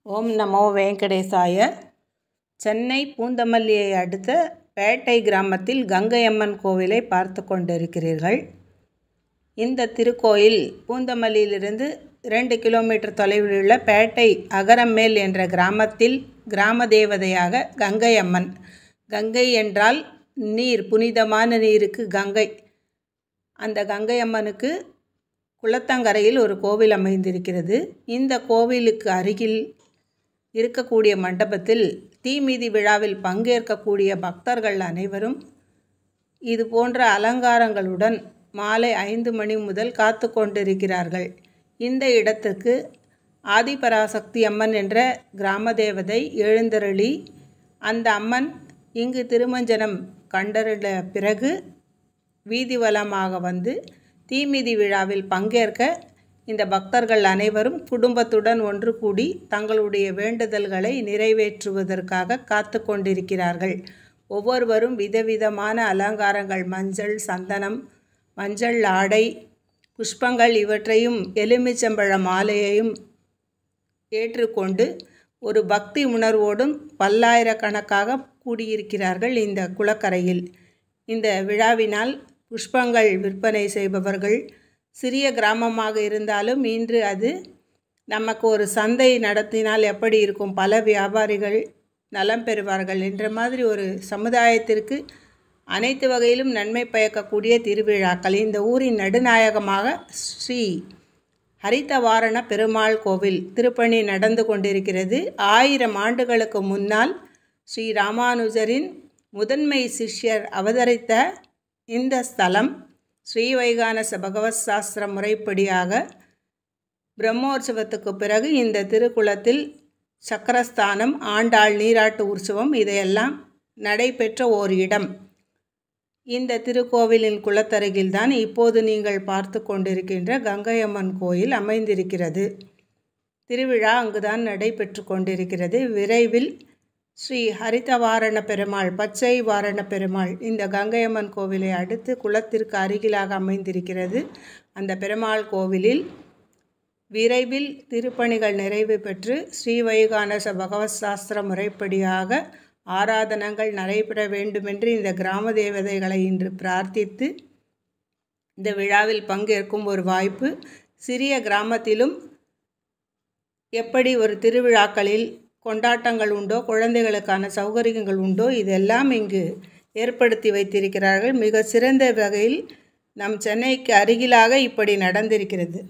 ஓம் நமோ வெங்கடேசாய. சென்னை பூந்தமல்லியை அடுத்த பேட்டை கிராமத்தில் கங்கையம்மன் கோவிலை பார்த்து கொண்டிருக்கிறீர்கள். இந்த திருக்கோயில் பூந்தமல்லியிலிருந்து 2 கிலோமீட்டர் தொலைவில் உள்ள பேட்டை அகரமேல் என்ற கிராமத்தில் கிராம தேவதையாக கங்கையம்மன். கங்கை என்றால் நீர், புனிதமான நீருக்கு கங்கை. அந்த கங்கையம்மனுக்கு குளத்தங்கரையில் ஒரு கோவில் அமைந்திருக்கிறது. இந்த கோவிலுக்கு அருகில் இருக்கக்கூடிய மண்டபத்தில் தீமிதி விழாவில் பங்கேற்கக்கூடிய பக்தர்கள் அனைவரும் இது போன்ற அலங்காரங்களுடன் மாலை 5 மணி முதல் காத்து கொண்டிருக்கிறார்கள். இந்த இடத்துக்கு ஆதிபராசக்தி அம்மன் என்ற கிராம தேவதை எழுந்தருளி, அந்த அம்மன் இங்கு திருமஞ்சனம் கண்டறிந்த பிறகு வீதிவலமாக வந்து தீமிதி விழாவில் பங்கேற்க இந்த பக்தர்கள் அனைவரும் குடும்பத்துடன் ஒன்று கூடி தங்களுடைய வேண்டுதல்களை நிறைவேற்றுவதற்காக காத்து கொண்டிருக்கிறார்கள். ஒவ்வொருவரும் விதவிதமான அலங்காரங்கள், மஞ்சள், சந்தனம், மஞ்சள் ஆடை, புஷ்பங்கள் இவற்றையும் எலுமிச்சம்பழ மாலையையும் ஏற்றுக்கொண்டு ஒரு பக்தி உணர்வோடும் பல்லாயிரக்கணக்காக கூடியிருக்கிறார்கள் இந்த குளக்கரையில். இந்த விழாவினால் புஷ்பங்கள் விற்பனை செய்பவர்கள், சிறிய கிராமமாக இருந்தாலும் இன்று அது நமக்கு ஒரு சந்தை நடத்தினால் எப்படி இருக்கும், பல வியாபாரிகள் நலம் பெறுவார்கள் என்ற மாதிரி ஒரு சமுதாயத்திற்கு அனைத்து வகையிலும் நன்மை பயக்கக்கூடிய திருவிழாக்கள். இந்த ஊரின் நடுநாயகமாக ஸ்ரீ ஹரிதவாரண பெருமாள் கோவில் திருப்பணி நடந்து கொண்டிருக்கிறது. 1000 ஆண்டுகளுக்கு முன்னால் ஸ்ரீ ராமானுஜரின் முதன்மை சிஷ்யர் அவதரித்த இந்த ஸ்தலம் ஸ்ரீவைகானச பகவத் சாஸ்திர முறைப்படியாக பிரம்மோற்சவத்துக்கு பிறகு இந்த திருக்குளத்தில் சக்கரஸ்தானம், ஆண்டாள் நீராட்டு உற்சவம் இதையெல்லாம் நடைபெற்ற ஓர் இடம். இந்த திருக்கோவிலின் குளத்தருகில்தான் இப்போது நீங்கள் பார்த்து கொண்டிருக்கின்ற கங்கையம்மன் கோயில் அமைந்திருக்கிறது. திருவிழா அங்குதான் நடைபெற்று கொண்டிருக்கிறது. விரைவில் ஸ்ரீ ஹரிதவாரண பெருமாள், பச்சை வாரண பெருமாள் இந்த கங்கையம்மன் கோவிலை அடுத்து குளத்திற்கு அருகிலாக அமைந்திருக்கிறது. அந்த பெருமாள் கோவிலில் விரைவில் திருப்பணிகள் நிறைவு பெற்று ஸ்ரீவைகானச பகவத் சாஸ்திர முறைப்படியாக ஆராதனங்கள் நடைபெற வேண்டுமென்று இந்த கிராம தேவதைகளை இன்று பிரார்த்தித்து இந்த விழாவில் பங்கேற்கும் ஒரு வாய்ப்பு. சிறிய கிராமத்திலும் எப்படி ஒரு திருவிழாக்களில் கொண்டாட்டங்கள் உண்டோ, குழந்தைகளுக்கான சௌகரியங்கள் உண்டோ, இதெல்லாம் இங்கு ஏற்படுத்தி வைத்திருக்கிறார்கள். மிக சிறந்த வகையில் நம் சென்னைக்கு அருகிலாக இப்படி நடந்திருக்கிறது.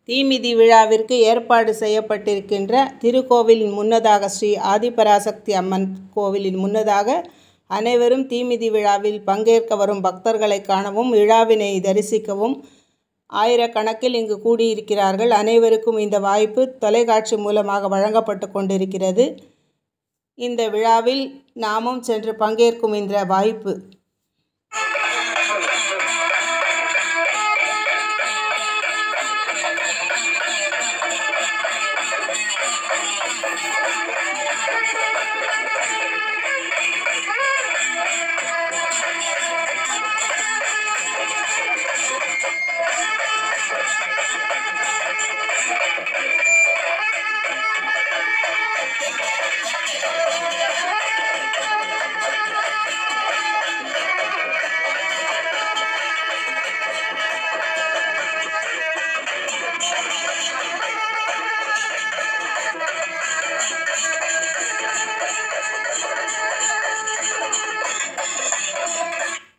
தீமிதி விழாவிற்கு ஏற்பாடு செய்யப்பட்டிருக்கின்ற திருக்கோவிலின் முன்னதாக, ஸ்ரீ ஆதிபராசக்தி அம்மன் கோவிலின் முன்னதாக அனைவரும் தீமிதி விழாவில் பங்கேற்க வரும் பக்தர்களை காணவும் விழாவினை தரிசிக்கவும் ஆயிரக்கணக்கில் இங்கு கூடியிருக்கிறார்கள். அனைவருக்கும் இந்த வாய்ப்பு தொலைக்காட்சி மூலமாக வழங்கப்பட்டு கொண்டிருக்கிறது. இந்த விழாவில் நாமும் சென்று பங்கேற்கும் இந்த வாய்ப்பு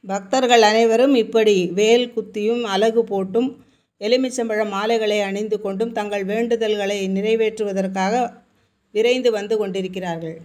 பக்தர்கள் அனைவரும் இப்படி வேல் குத்தியும் அலகு போட்டும் எலுமிச்சம்பழ மாலைகளை அணிந்து கொண்டும் தங்கள் வேண்டுதல்களை நிறைவேற்றுவதற்காக விரைந்து வந்து கொண்டிருக்கிறார்கள்.